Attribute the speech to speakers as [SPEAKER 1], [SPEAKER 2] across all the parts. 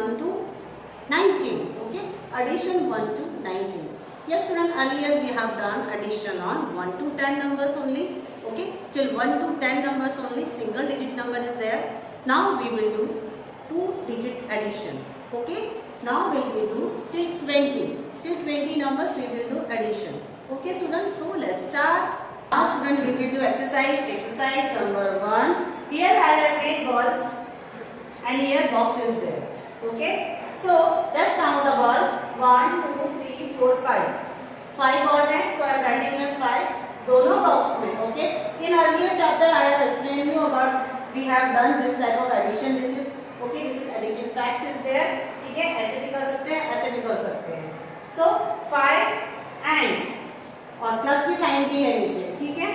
[SPEAKER 1] 1 to 19. Okay, addition 1 to 19. Yes student, earlier we have done addition on 1 to 10 numbers only. Okay, till 1 to 10 numbers only, single digit number is there. Now we will do 2-digit addition. Okay, now we will do till 20. Till 20 numbers we will do addition. Okay students, so let's start. Now student, we will do exercise number 1. Here I have 8 balls and here box is there. Okay, so let's count the ball. 1 2 3 4 5. 5 balls है, so I am writing here 5 दोनों box में. Okay, in earlier chapter I have explained you about we have done this type of addition. This is okay, this is addition facts is there. ठीक है, ऐसे भी कर सकते हैं, ऐसे भी कर सकते हैं. So 5 and और प्लस की साइन भी है नीचे. ठीक है,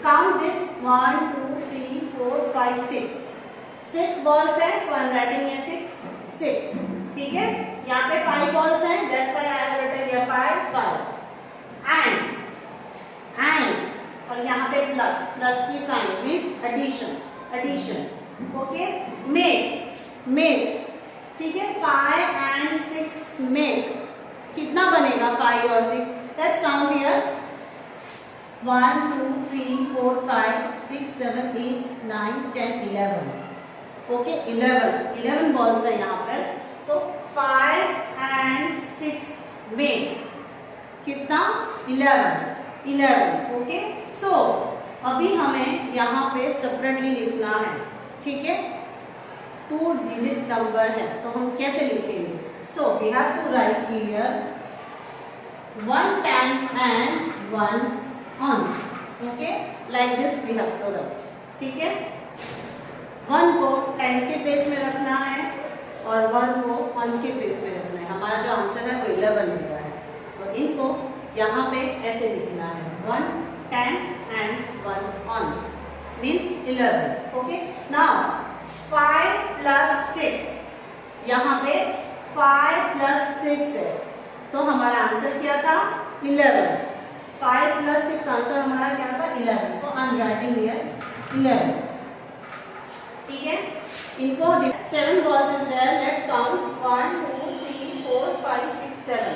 [SPEAKER 1] काउंट दिस 1 2 3 4 5 6. 6 बॉल्स है, so I am writing here 6. ठीक है, यहाँ पे 5 बॉल्स हैं, that's why I have written here 5 and और यहाँ पे प्लस की sign means addition. Okay, make. ठीक है, 5 and 6 मेक. कितना बनेगा 5 और 6? Let's count here 1 2 3 4 5 6 7 8 9 10 11. Okay, 11 balls है यहाँ पर. तो 5 and 6 मेक कितना 11. ओके, सो अभी हमें यहाँ पे सेपरेटली लिखना है. ठीक है, 2 डिजिट नंबर है तो हम कैसे लिखेंगे? So we have to write here 1 10 and 1 ounce. Okay, like this we have to write. ठीक है, 1 को टेंस के प्लेस में रखना है और 1 को ऑन्स के प्लेस में रखना है. हमारा जो आंसर है वो 11 मिला है, तो इनको यहाँ पे ऐसे लिखना है 1 10 and 1 ounce means 11. Okay, now 5 plus 6, यहाँ पे 5 plus 6 है तो हमारा आंसर क्या था 11. 5 plus 6 आंसर हमारा क्या था 11. सो आई एम राइटिंग हियर 11. ठीक है, इनको 7 balls is there. Let's count 1 2 3 4 5 6 7.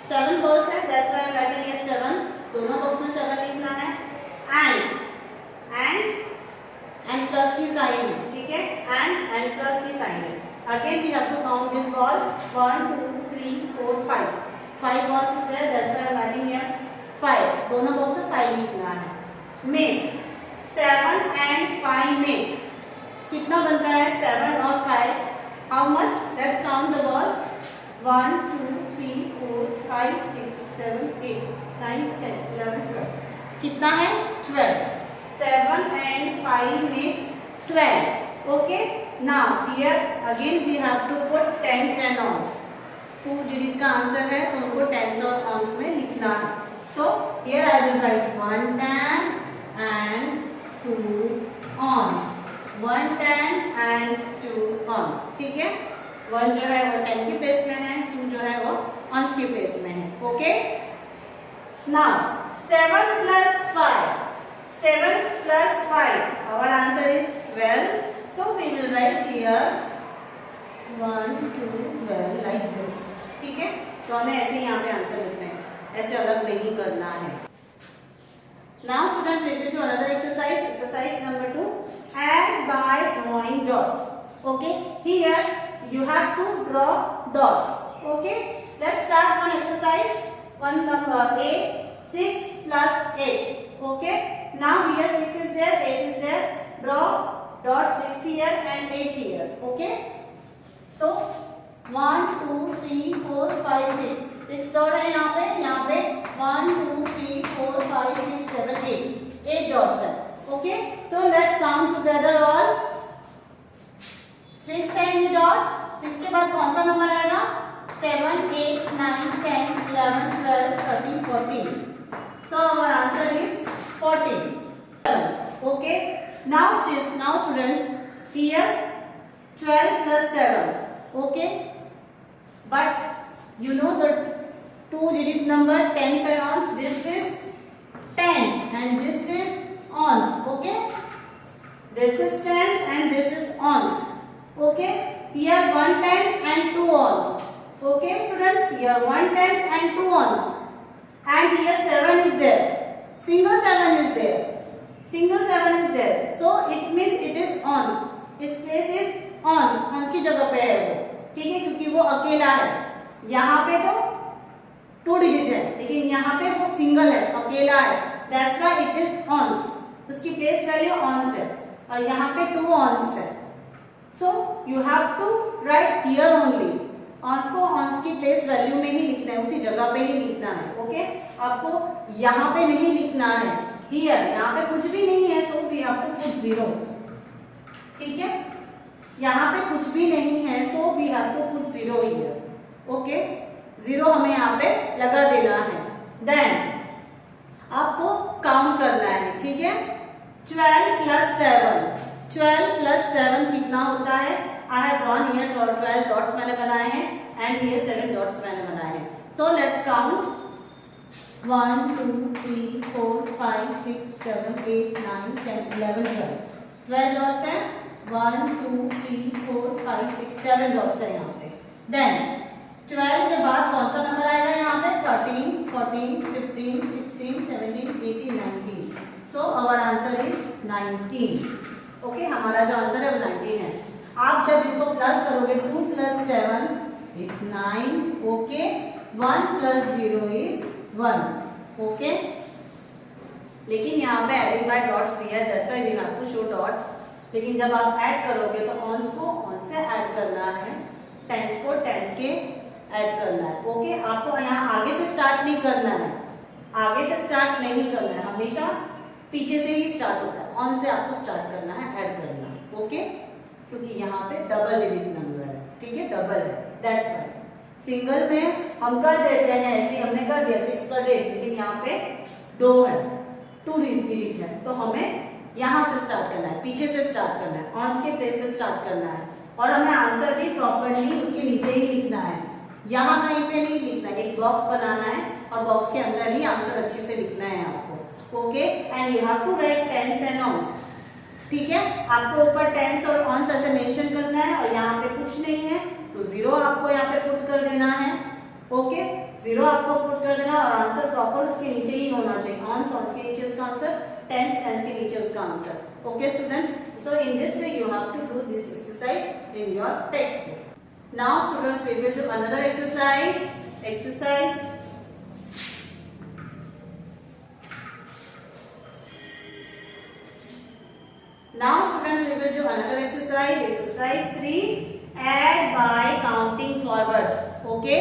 [SPEAKER 1] 7 balls है, that's why I am writing here 7. दोनों बॉक्स में 7 लिखना है. and प्लस की साइन है. ठीक है, and प्लस की साइन है. Again we have to count these balls 1 2 3 4 5. 5 balls is there, that's why I am writing here 5. दोनों बॉक्स में 5 लिखना है. Make 7 and 5 make कितना बनता है 7 और 5? How much? Let's count the balls. 1 2 3 4 5 6 7 8 9 10 11 12. कितना है 12. 7 and 5 makes 12. Okay, now here again we have to put tens and ounce. 2 digit का आंसर है तो उनको tens और ounce में लिखना है. So here I will write 1 10 and 2 ounce. 1 10 and 2 ounce. ठीक है, 1 जो है वो 10 के प्लेस में है, 2 जो है वो ounce के प्लेस में है. Okay, now 7 plus 5. 7 plus 5, our answer is 12. So we will write here 1 2 12 like this. ठीक है, तो हमें ऐसे ही यहाँ पे आंसर लिखना है, ऐसे अलग नहीं करना है. Now students, we will do another exercise number 2. Add by drawing dots. Okay, here you have to draw dots. Okay, let's start one exercise. One number A, 6 plus 8. Okay, now here 6 is there, 8 is there. Draw dot 6 here and 8 here. Okay, so 1 2 3 4 5 6. 6 dot है यहाँ पे 1 2 3 4 5 6 7 8. 8 dots है. Okay, so let's count together all. 6 है ये dot. 6 के बाद कौन सा नंबर आएगा? 7 8 9 10 11 12 13 14. So our answer is 14. Okay, now students, here 12 plus 7. Okay, but you know the 2-digit number tens and ones. This is tens and this is ones. Okay, this is tens and this is ones. Okay, here 1 tens and 2 ones. Okay students, here 1 tens and 2 ones, and here 7 is there, single 7 is there, single 7 is there, so it means it is ones. इस place is ones, ones की जगह पे है वो, ठीक है, क्योंकि वो अकेला है. यहाँ पे तो 2 डिजिट है, लेकिन यहाँ पे वो सिंगल है, अकेला है, that's why it is ones. उसकी प्लेस वैल्यू ones है, और यहाँ पे 2 ones है. So you have to write here only. ons को ons की प्लेस वैल्यू में ही लिखना है, उसी जगह पे ही लिखना है. ओके, आपको यहाँ पे नहीं लिखना है. here यहाँ पे कुछ भी नहीं है, so we have to put 0. ठीक है, यहाँ पे कुछ भी नहीं है, so we have to put 0 here. Okay, 0 हमें यहाँ पे लगा देना है. then आपको काउंट करना है. ठीक है, 12 plus 7, 12 plus 7 कितना होता है? I have drawn here 12 dots मैंने बनाए हैं, and here 7 dots मैंने बनाए हैं. So let's count 1 2 3 4 5 6 7 8 9 10 11 12. 12 dots है, 1 2 3 4 5 6 7 dots है यहाँ पे. Then 12 के बाद कौन सा नंबर आएगा यहाँ पे? 13 14 15 16 17 18 19. So our answer is 19. Okay, हमारा जो आंसर है वो 19 है. आप जब इसको प्लस करोगे, 2 plus 7 is 9. ओके, 1 plus 0 is 1. ओके, लेकिन यहाँ पे एडिंग बाय डॉट्स दिया है, that's why we have to show dots. लेकिन जब आप ऐड करोगे तो ऑन्स को ऑन से ऐड करना है, टेंस को टेंस के ऐड करना है. ओके, आपको यहाँ आगे से स्टार्ट नहीं करना है, आगे से स्टार्ट नहीं करना है, हमेशा पीछे से ही स्टार्ट होता है. ऑन से आपको स्टार्ट करना है, ऐड करना है. ओके, क्योंकि यहाँ पे डबल डिजिट नंबर है. ठीक है, डबल है, दैट्स व्हाई. सिंगल में हम कर देते हैं ऐसे, हमने कर दिया 6 पर 8, लेकिन यहाँ पे 2 है, 2 डिजिट है, तो हमें यहाँ से स्टार्ट करना है, पीछे से स्टार्ट करना है, ऑन के प्लेस से स्टार्ट करना है. और हमें आंसर भी प्रॉपर्ली उसके नीचे ही लिखना है, यहाँ कहीं पे नहीं लिखना है. एक बॉक्स बनाना है और बॉक्स के अंदर ही आंसर अच्छे से लिखना है आपको. Okay, and you have to write tense and ones. ठीक है, आपको ऊपर टेंस और ऑन्स ऐसे मेंशन करना है, और यहाँ पे कुछ नहीं है तो 0 आपको यहाँ पे पुट कर देना है. ओके, 0 आपको पुट कर देना, और आंसर प्रॉपर उसके नीचे ही होना चाहिए. ऑन्स ऑन्स के नीचे उसका आंसर, टेंस टेंस के नीचे उसका answer. Okay students, so in this way you have to do this exercise in your textbook. Now students, we will do another exercise. Exercise now students, we will do another exercise. Exercise 3, add by counting forward. Okay,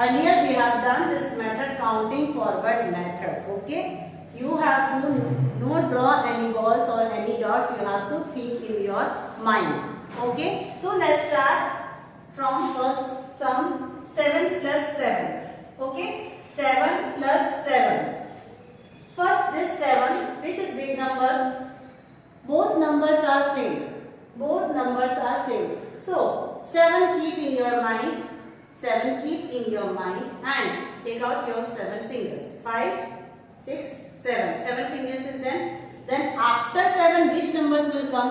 [SPEAKER 1] earlier we have done this method, counting forward method. Okay, you have to not draw any balls or any dots, you have to think in your mind. Okay, so let's start from first sum. 7 plus 7. Okay, 7 plus 7. First this 7, which is big number? Both numbers are same. Both numbers are same. So 7 keep in your mind. 7 keep in your mind and take out your 7 fingers. 5, 6, 7. 7 fingers is then. Then after 7 which numbers will come?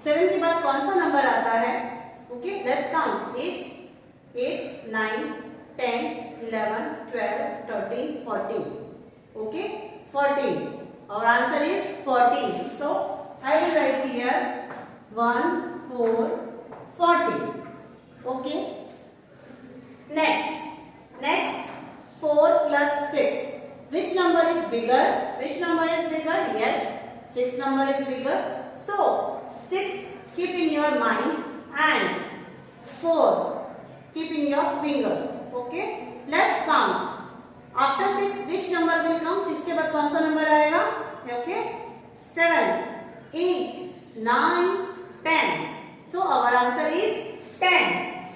[SPEAKER 1] 7 के बाद कौन सा number आता है? Okay, let's count. 8, 8, 9, 10, 11, 12, 13, 14. Okay, 14. Our answer is 14. So I will write here 1, 4, 40. Okay. Next 4 plus 6. Which number is bigger? Which number is bigger? Yes, 6 number is bigger. So 6 keep in your mind and 4 keep in your fingers. Okay. Let's count. After 6 which number will come? 6 के बाद कौन सा number आएगा? Okay, 7, 8, 9, 10. So our answer is 10.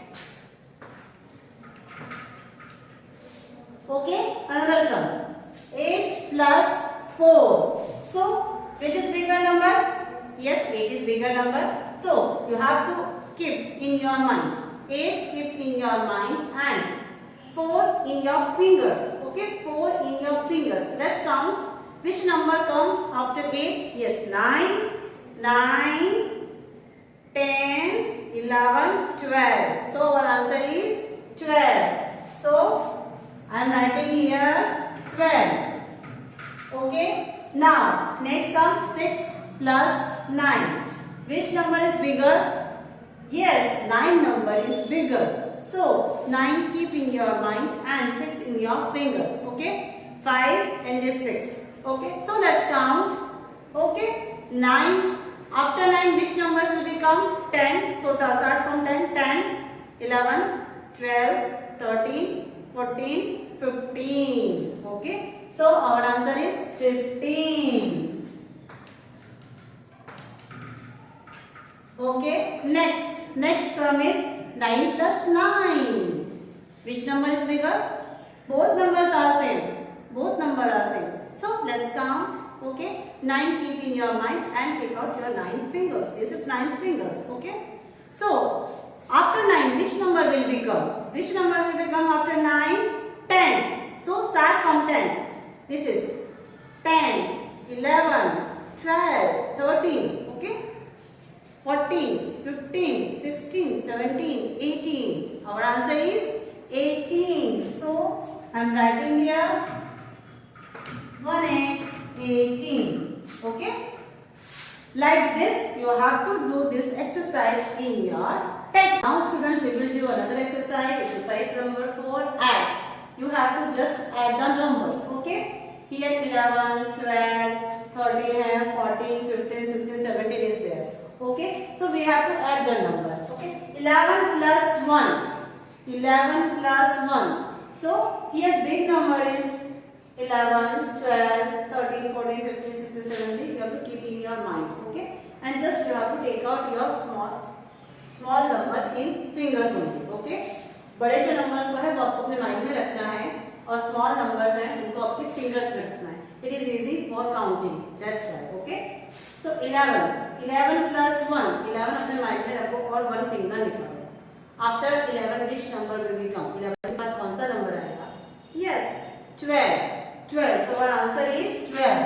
[SPEAKER 1] Okay, another sum. 8 plus 4. So which is bigger number? Yes, 8 is bigger number. So you have to keep in your mind. 8 keep in your mind and 4 in your fingers. Okay, 4 in your fingers. Let's count. Which number comes after 8? Yes, 9, 9, 10, 11, 12. So our answer plus 9. Which number is bigger? Yes, 9 number is bigger. So 9 keep in your mind and 6 in your fingers. Okay, 5 and this 6. Okay, so let's count. Okay, 9. After 9, which number will become 10? So start from 10. 10, 11, 12, 13, 14, 15. Okay, so our answer is 15. Okay, next sum is 9 plus 9. Which number is bigger? Both numbers are same. Both numbers are same. So let's count. Okay, 9 keep in your mind and take out your 9 fingers. This is 9 fingers. Okay. So after 9, which number will become? Which number will become after 9? 10. So start from 10. This is 10, 11, 12, 13. Okay. 14, 15, 16, 17, 18. Our answer is 18. So I am writing here 1, 8, 18. Okay. Like this, you have to do this exercise in your text. Now students, we will do another exercise. Exercise number 4, add. You have to just add the numbers. Okay. Here 11, 12, 13, 14, 15, 16, 17 is there. Okay, so we have to add the numbers. Okay, 11 plus 1. 11 plus 1. So here big number is 11, 12, 13, 14, 15, 16, 17. You have to keep in your mind. Okay, and just you have to take out your small numbers in fingers only. Okay, बड़े जो numbers को है वो आपको अपने mind में रखना है और small numbers हैं उनको आपके fingers में रखना है. It is easy for counting. That's why. Okay. So 11 plus 1. 11 अपने mind में रखो और 1 finger निकालो. After 11, which number will become? 11 के बाद कौन सा number आएगा? Yes, 12. 12. So our answer is 12.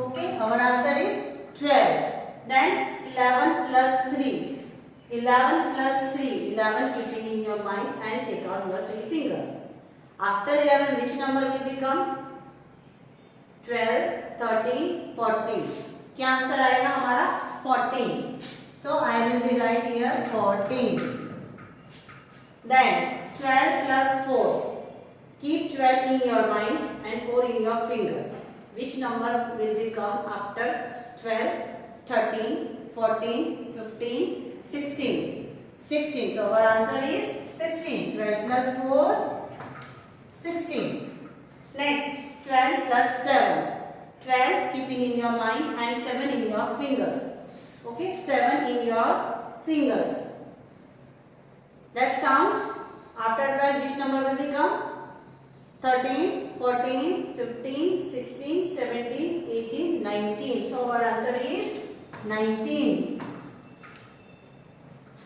[SPEAKER 1] Okay, our answer is 12. Then 11 plus 3. 11 plus 3. 11 keeping in your mind and take out your 3 fingers. After 11, which number will become? 12, 13, 14. क्या answer आएगा हमारा? 14. So I will be write here 14. Then 12 plus 4. Keep 12 in your mind and 4 in your fingers. Which number will become after 12, 13, 14, 15, 16? 16. So our answer is 16. 12 plus 4, 16. Next, 12 plus 7. 12 keeping in your mind and 7 in your fingers. Okay, 7 in your fingers. Let's count. After 12, which number will become? 13, 14, 15, 16, 17, 18, 19. So our answer is 19.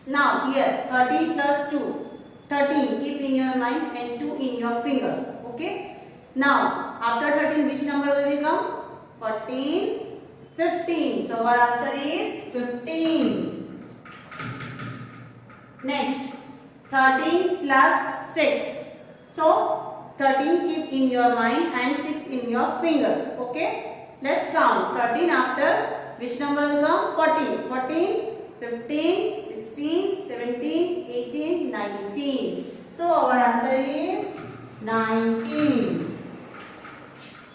[SPEAKER 1] Now here 13 plus 2. 13 keep in your mind and 2 in your fingers. Okay. Now after 13, which number will become? 14, 15. So our answer is 15. Next, 13 plus 6. So 13 keep in your mind and 6 in your fingers. Okay. Let's count. 13 after which number will come? 14. 14, 15, 16, 17, 18, 19. So our answer is 19.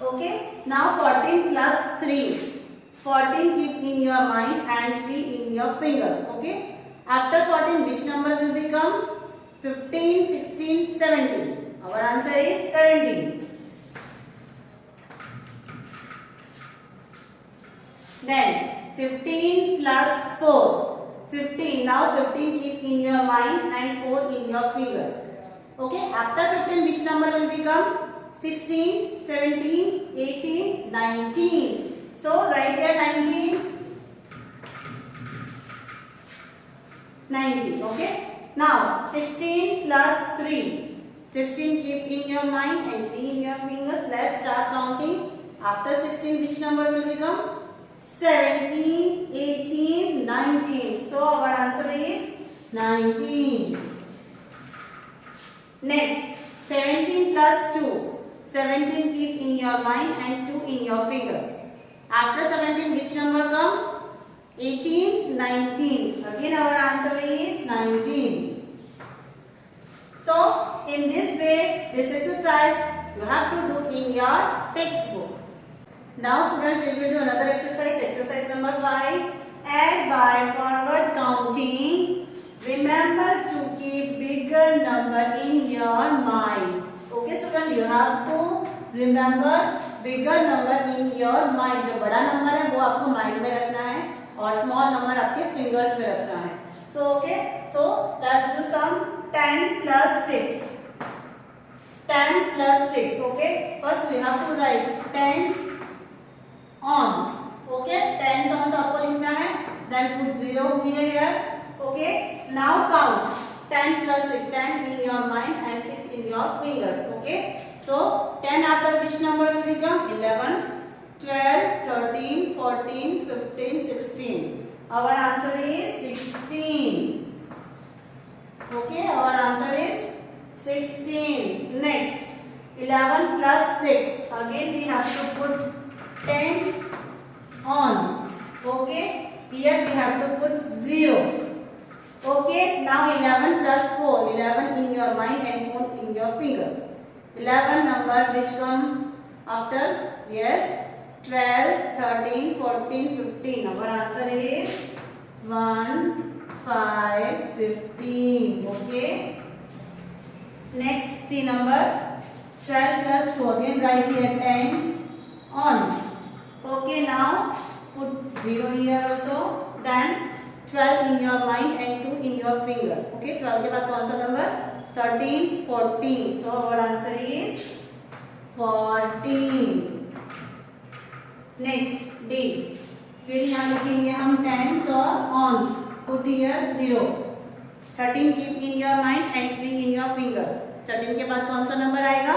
[SPEAKER 1] Okay. Now 14 plus 3. 14 keep in your mind and 3 in your fingers. Okay. After 14, which number will become? 15, 16, 17. Our answer is 17. Then 15 plus 4. 15. Now 15 keep in your mind and 4 in your fingers. Okay. After 15, which number will become? 16, 17, 18, 19. So write here 19. 19. Okay. Now 16 plus 3. 16 keep in your mind and 3 in your fingers. Let's start counting. After 16, which number will become? 17, 18, 19. So our answer is 19. Next, 17 plus 2. 17 keep in your mind and 2 in your fingers. After 17, which number come? 18, 19. Again, our answer is 19. So, in this way, this exercise you have to do in your textbook. Now, students, we will do another exercise. Exercise number 5. Add by forward counting. Remember to keep bigger number in your mind. Okay, students, you have to remember bigger number in your mind. जो बड़ा number है वो आपको mind में रखना है और small number आपके फिंगर्स में रखना है. So okay, so let's do some 10 plus 6. 10 plus 6. Okay, first we have to write tens ons. Okay, tens ons आपको लिखना है. Then put 0 here. Okay, now count 10 plus 6. 10 in your mind and 6 in your fingers. Okay, so 10 after which number will become? 11, 12, 13, 14, 15, 16. Our answer is 16. Okay, our answer is 16. Next, 11 plus 6. Again we have to put tens ons. Okay, here we have to put 0. Okay, now 11 plus 4. 11 in your mind and 4 in your fingers. 11 number which come after? Yes, 12, 13, 14, 15. Our answer is 1, 5, 15. Okay. Next, C number 12 plus 2. Again write here tens ons. Okay, now put 0 here also. Then 12 in your mind and 2 in your finger. Okay, 12 के बाद कौन सा number? 13, 14. So our answer is 14. Next, D. फिर यहाँ लिखेंगे हम tens और ons. Put here 0. 13 keep in your mind and 3 in your finger. 13 के बाद कौन सा नंबर आएगा?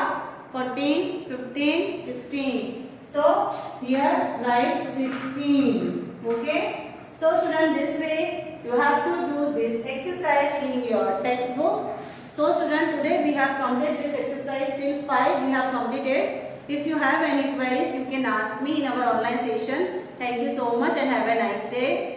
[SPEAKER 1] 14, 15, 16. So here write 16. Okay. So student, this way you have to do this exercise in your textbook. So student, today we have completed this exercise till 5 we have completed. If you have any queries you can ask me in our online session. Thank you so much and have a nice day.